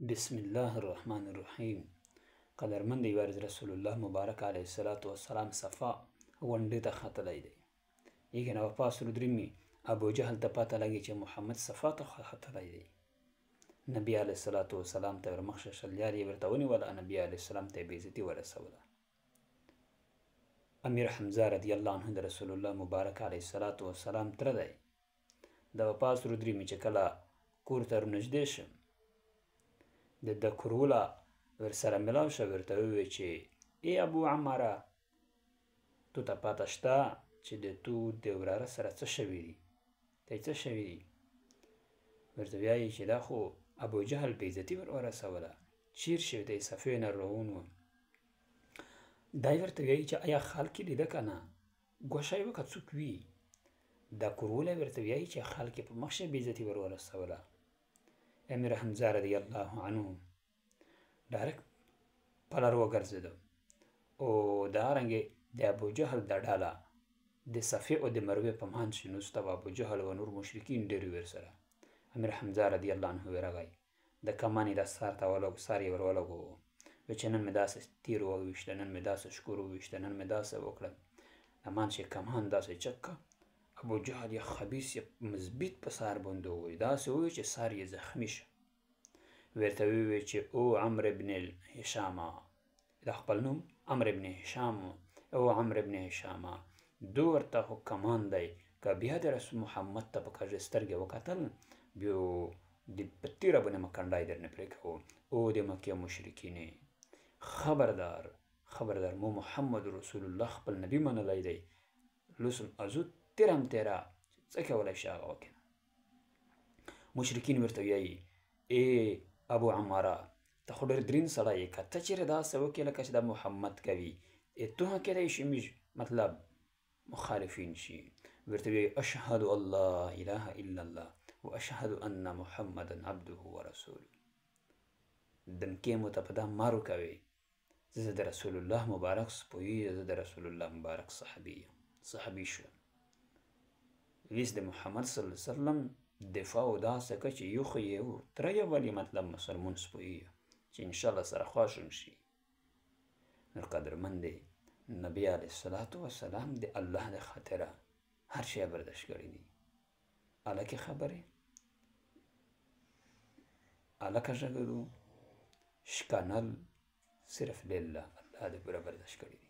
بسم الله الرحمن الرحیم. قدرمند یوارز رسول الله مبارک علیه السلام صفا ونډې ته ختلی دی. یکی نه پاس رودرمی ابو جهل ته پته لګي چې محمد صفا ته ختلی دی. نبی علیه السلام ته ورمخشه شل یار یې ورته ونیوله. نبی علیه السلام ته یې بېعزتي ورسوله. امیر حمزه رضی الله عنه د رسول الله مبارک علیه السلام تره دی. د پاس رودرمی چې کله کور ته ورنږدې شم د کروله ورسره ملاو شه، ورته وویل چې ای ابو عماره، تو ته پته شته چې د تو د وراره سره څه شوي دي؟ ته څه شوي دي؟ ورته وایي چې دا خو ابو جهل بېعزتي ورسوله، چیر شوی دی، صفې نه روان و. دی ورته وایي چې ایا خلک یې لیده که نه؟ ګوښه یې وکړه څوک وي؟ دا کروله ورته وایي چې خلک یې په مخ شه بېعزتي ورسوله. امیر حمزه رضی الله عنه ډایرکټ په لار وګرځېده او دارنګې د ابو جهل دا ډله د صفې او د مروې په منځ کې نوسته و. ابو جهل و نور مشرکین ډېر وي ورسره. امیر حمزه رضی الله عنه ورغی، د کمان یې دا سار ته ولګو، سار یې ور ولګو، وایي چې نن مې داسې تیر وویشته، نن مې داسې شکور وویشته، نن مې داسې وکړل. د منځ کې کمان داسې چک که. ابو جهل یې خبیث یې مثبت په سار باندې ووایي، داسې ووایي چې سار یې زخمي شه. ورته وویل چې او عمرو بن هشام، دا خپل نوم عمرو بن هشام، او عمرو بن هشام، دو ورته خو کمان دی، که بیا د رسول محمد ته په کږې سترګې وکتل، بیا د په تیره باندې مکنډای درنه پرې کوو. او د مکې مشرکینې، خبردار خبردار، مو محمد رسول الله خپل نبي منلی دی، لوسم ازو تیرم تیره، څه کولی شي هغه وکړي. مشرکین ورته وایي ای ابو عماره، ته خو ډېر درین سړی یې، که ته چېرې داسې وکړې لکه چې دا محمد کوي، تو هم کیدای شي موږ مطلب مخالفین شي. ورته وایي اشهد ان لا اله الا الله و اشهد ان محمدا عبده و رسوله. دمکې مو ته په دا مارو کوي، زه د رسول الله مبارک سپوی، زه د رسول الله مبارک صحابي شوم. ویس د محمد صلی الله علیه وسلم دفاع او داسې که چې یو خو یې تره یې ولې مطلب مسلمون سپویي چې انشاءالله سره خواشم شي. نو قدرمندې، نبی علیه السلام د الله د خاطره هر شی برداشت کړی دي. الکه خبرې الکه ژغورو شکنل صرف لله، الله دې پوره برداشت کړی دي.